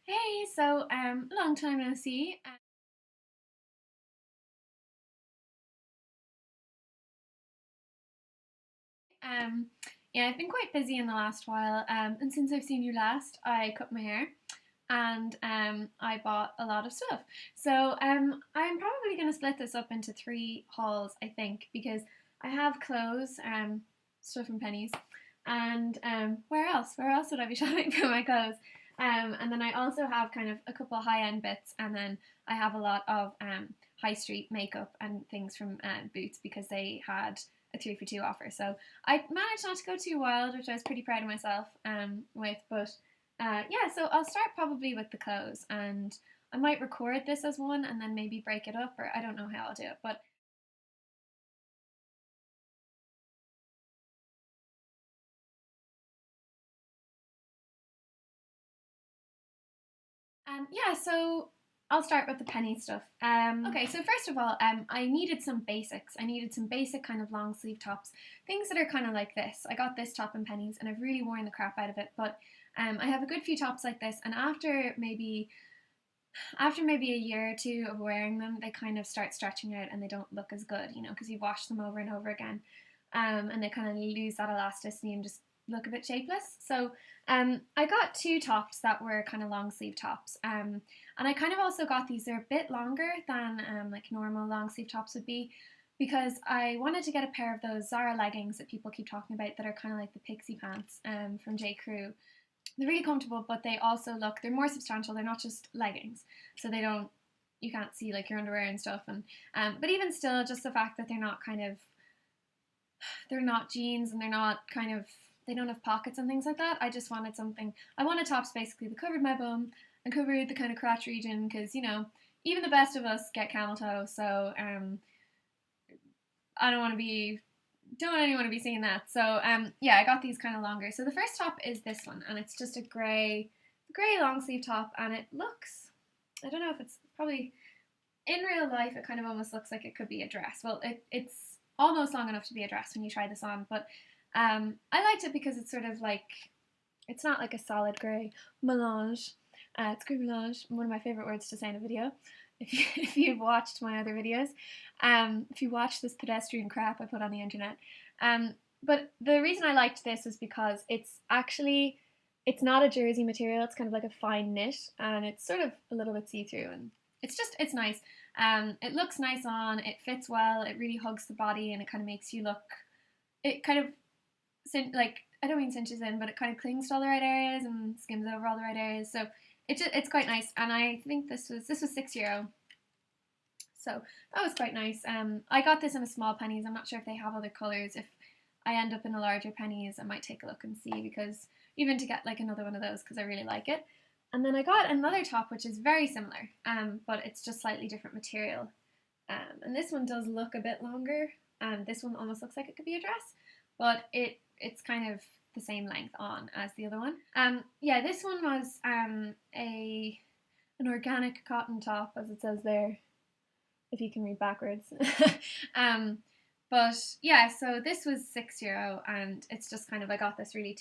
Hey, so long time no see. Um, yeah, I've been quite busy in the last while. And since I've seen you last, I cut my hair and I bought a lot of stuff. So I'm probably going to split this up into three hauls, I think, because I have clothes, stuff from Pennies, and where else? Where else would I be shopping for my clothes? And then I also have kind of a couple of high-end bits, and then I have a lot of high street makeup and things from Boots because they had a 3 for 2 offer. So I managed not to go too wild, which I was pretty proud of myself with. But yeah, so I'll start probably with the clothes, and I might record this as one and then maybe break it up, or I don't know how I'll do it. But yeah, so I'll start with the penny stuff. Okay, so first of all, I needed some basics. I needed some basic kind of long sleeve tops, things that are kind of like this. I got this top in Pennies, and I've really worn the crap out of it. But I have a good few tops like this, and after maybe a year or two of wearing them, they kind of start stretching out and they don't look as good, because you wash them over and over again, and they kind of lose that elasticity and just look a bit shapeless. So I got two tops that were kind of long sleeve tops, and I kind of also got these. They're a bit longer than like normal long sleeve tops would be, because I wanted to get a pair of those Zara leggings that people keep talking about that are kind of like the pixie pants from J. Crew. They're really comfortable, but they also they're more substantial. They're not just leggings, so you can't see like your underwear and stuff. And but even still, just the fact that they're not jeans, and they don't have pockets and things like that. I just wanted something. I wanted tops basically that covered my bum and covered the kind of crotch region, because even the best of us get camel toe. So I don't want anyone to be seeing that. So yeah, I got these kind of longer. So the first top is this one, and it's just a grey long sleeve top, and it looks, I don't know if it's probably in real life, it kind of almost looks like it could be a dress. Well, it's almost long enough to be a dress when you try this on, but I liked it because it's sort of like, it's not like a solid grey melange. It's grey melange, one of my favourite words to say in a video. If you've watched my other videos, if you watch this pedestrian crap I put on the internet. But the reason I liked this was because it's not a jersey material. It's kind of like a fine knit, and it's sort of a little bit see-through, and it's nice. It looks nice on. It fits well. It really hugs the body, and it kind of makes you look. It kind of like, I don't mean cinches in, but it kind of clings to all the right areas and skims over all the right areas. So it's quite nice, and I think this was €6. So that was quite nice. I got this in a small Pennies. I'm not sure if they have other colours. If I end up in a larger Pennies, I might take a look and see, because even to get like another one of those, because I really like it. And then I got another top which is very similar, but it's just slightly different material. And this one does look a bit longer. This one almost looks like it could be a dress, but it's kind of the same length on as the other one. Yeah, this one was an organic cotton top, as it says there, if you can read backwards. um, but yeah, so this was €6, and it's just kind of, I got this really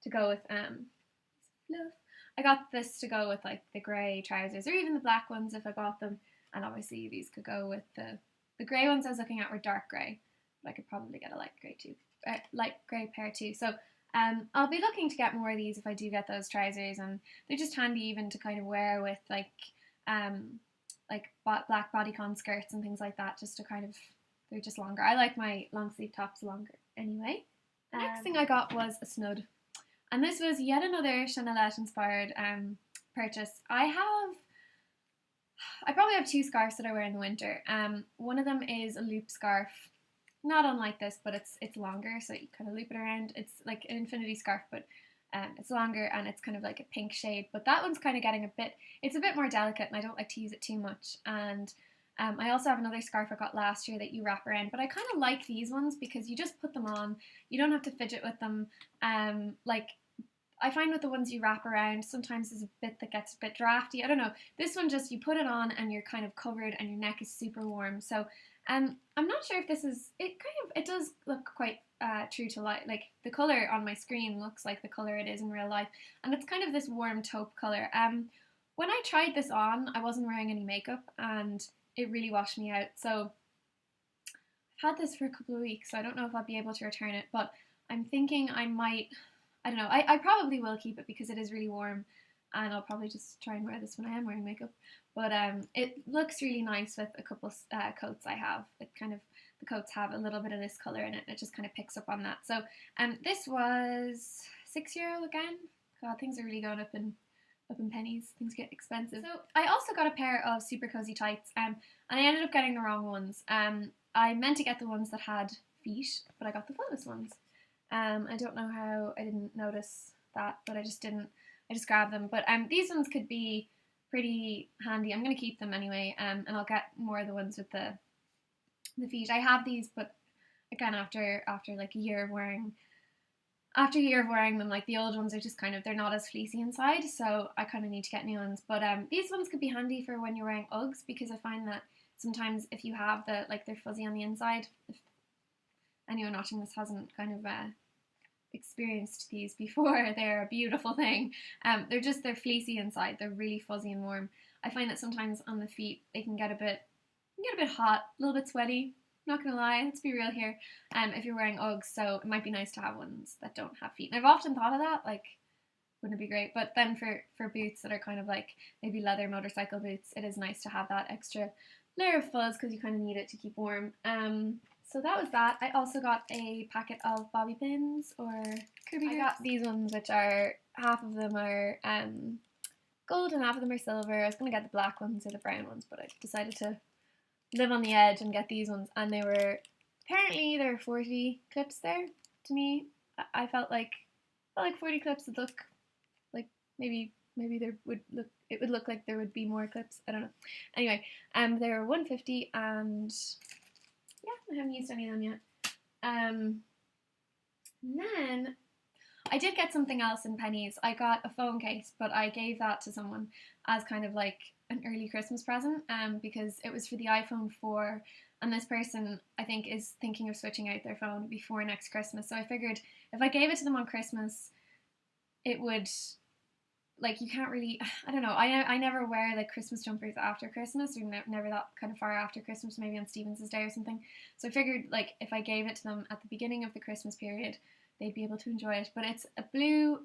to go with love. I got this to go with like the grey trousers, or even the black ones if I bought them. And obviously these could go with the grey ones I was looking at were dark grey, but I could probably get a light grey pair too. So I'll be looking to get more of these if I do get those trousers, and they're just handy even to kind of wear with black bodycon skirts and things like that, just to kind of, they're just longer. I like my long sleeve tops longer anyway. Next thing I got was a snud, and this was yet another Chanelette inspired purchase. I probably have two scarves that I wear in the winter. One of them is a loop scarf, not unlike this, but it's longer, so you kind of loop it around. It's like an infinity scarf, but it's longer, and it's kind of like a pink shade. But that one's kind of getting it's a bit more delicate, and I don't like to use it too much. And I also have another scarf I got last year that you wrap around, but I kind of like these ones because you just put them on. You don't have to fidget with them. Like, I find with the ones you wrap around, sometimes there's a bit that gets a bit drafty. I don't know. This one, just you put it on and you're kind of covered, and your neck is super warm. So I'm not sure if this is, it does look quite true to life. Like, the colour on my screen looks like the colour it is in real life, and it's kind of this warm taupe colour. when I tried this on, I wasn't wearing any makeup and it really washed me out. So I've had this for a couple of weeks, so I don't know if I'll be able to return it, but I'm thinking I might, I don't know, I probably will keep it because it is really warm, and I'll probably just try and wear this when I am wearing makeup. But it looks really nice with a couple coats I have. It kind of, the coats have a little bit of this colour in it, and it just kind of picks up on that. So this was €6 again. God, things are really going up in pennies. Things get expensive. So I also got a pair of super cozy tights, and I ended up getting the wrong ones. I meant to get the ones that had feet, but I got the footless ones. I don't know how I didn't notice that, but I just didn't. I just grabbed them. But these ones could be pretty handy. I'm going to keep them anyway, and I'll get more of the ones with the feet. I have these, but again, after like a year of wearing them, like the old ones are just kind of, they're not as fleecy inside, so I kind of need to get new ones. But these ones could be handy for when you're wearing Uggs, because I find that sometimes if you have the, like, they're fuzzy on the inside, if anyone watching this hasn't kind of experienced these before, they're a beautiful thing. They're fleecy inside, they're really fuzzy and warm. I find that sometimes on the feet they can get a bit hot, a little bit sweaty. Not gonna lie, let's be real here. If you're wearing Uggs, so it might be nice to have ones that don't have feet. And I've often thought of that, like, wouldn't it be great? But then for boots that are kind of like maybe leather motorcycle boots, it is nice to have that extra layer of fuzz because you kind of need it to keep warm. So that was that. I also got a packet of bobby pins, or Kirby. I got these ones, which are, half of them are gold and half of them are silver. I was gonna get the black ones or the brown ones, but I decided to live on the edge and get these ones, and apparently there were 40 clips there. To me, I felt like 40 clips would look like, maybe it would look like there would be more clips. I don't know. Anyway, they were 150, and yeah, I haven't used any of them yet. And then I did get something else in pennies. I got a phone case, but I gave that to someone as kind of like an early Christmas present, because it was for the iPhone 4, and this person, I think, is thinking of switching out their phone before next Christmas. So I figured if I gave it to them on Christmas, it would, like, you can't really, I don't know, I never wear like Christmas jumpers after Christmas, or never that kind of far after Christmas, maybe on Stephen's Day or something. So I figured, like, if I gave it to them at the beginning of the Christmas period, they'd be able to enjoy it. But it's a blue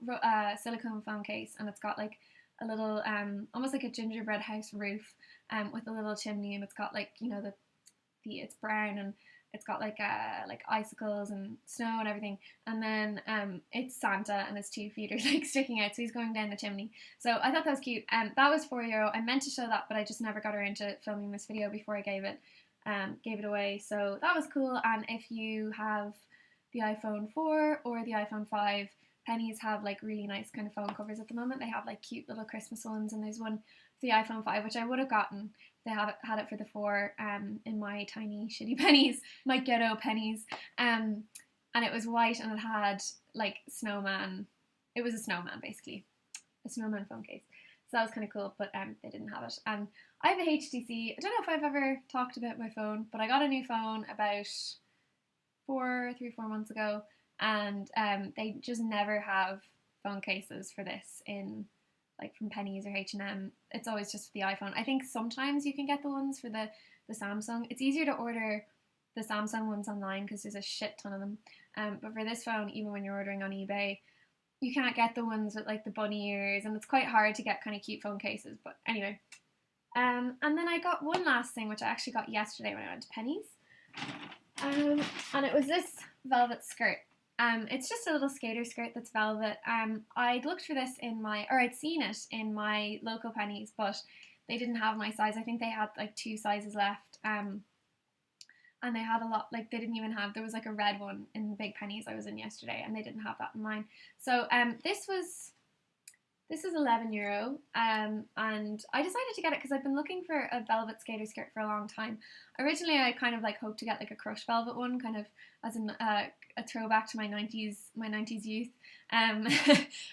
silicone phone case, and it's got like a little almost like a gingerbread house roof with a little chimney, and it's got, like, you know, it's brown, and it's got like icicles and snow and everything, and then it's Santa, and his 2 feet are like sticking out, so he's going down the chimney. So I thought that was cute. That was €4. I meant to show that, but I just never got around to filming this video before I gave it away. So that was cool. And if you have the iPhone 4 or the iPhone 5, pennies have like really nice kind of phone covers at the moment. They have like cute little Christmas ones, and there's one for the iPhone 5 which I would have gotten if they had it for the 4 in my tiny shitty pennies, my ghetto pennies, and it was white, and it had like snowman. It was a snowman, basically a snowman phone case. So that was kind of cool, but they didn't have it. And I have a HTC. I don't know if I've ever talked about my phone, but I got a new phone about 3 or 4 months ago, and they just never have phone cases for this in, like, from Pennies or H&M. It's always just for the iPhone. I think sometimes you can get the ones for the Samsung. It's easier to order the Samsung ones online because there's a shit ton of them. But for this phone, even when you're ordering on eBay, you can't get the ones with like the bunny ears, and it's quite hard to get kind of cute phone cases. But anyway, and then I got one last thing, which I actually got yesterday when I went to Pennies, and it was this velvet skirt. It's just a little skater skirt that's velvet. I'd looked for this I'd seen it in my local Pennies, but they didn't have my size. I think they had like 2 sizes left. And they had a lot, like, they didn't even have, there was like a red one in the big Pennies I was in yesterday, and they didn't have that in mine. So this is €11, and I decided to get it because I've been looking for a velvet skater skirt for a long time. Originally I kind of like hoped to get like a crushed velvet one, kind of as a throwback to my 90s youth.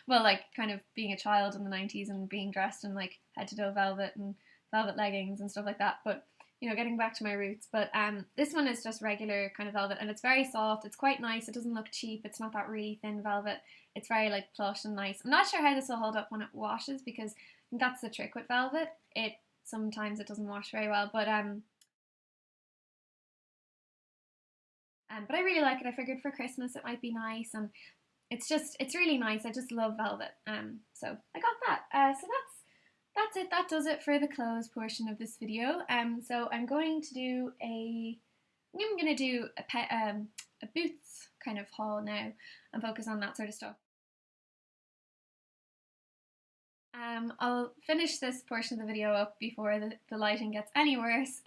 Well, like, kind of being a child in the 90s and being dressed in like head to toe velvet and velvet leggings and stuff like that, but you know, getting back to my roots. But this one is just regular kind of velvet, and it's very soft. It's quite nice. It doesn't look cheap. It's not that really thin velvet. It's very like plush and nice. I'm not sure how this will hold up when it washes, because That's the trick with velvet. Sometimes it doesn't wash very well, but I really like it. I figured for Christmas it might be nice, and it's really nice. I just love velvet. So I got that. So that's it. That does it for the clothes portion of this video. So I'm going to do a boots kind of haul now and focus on that sort of stuff. I'll finish this portion of the video up before the lighting gets any worse.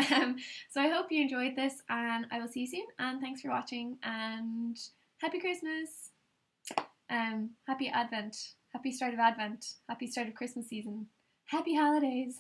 So I hope you enjoyed this, and I will see you soon, and thanks for watching, and happy Christmas, happy Advent, happy start of Advent, happy start of Christmas season, happy holidays.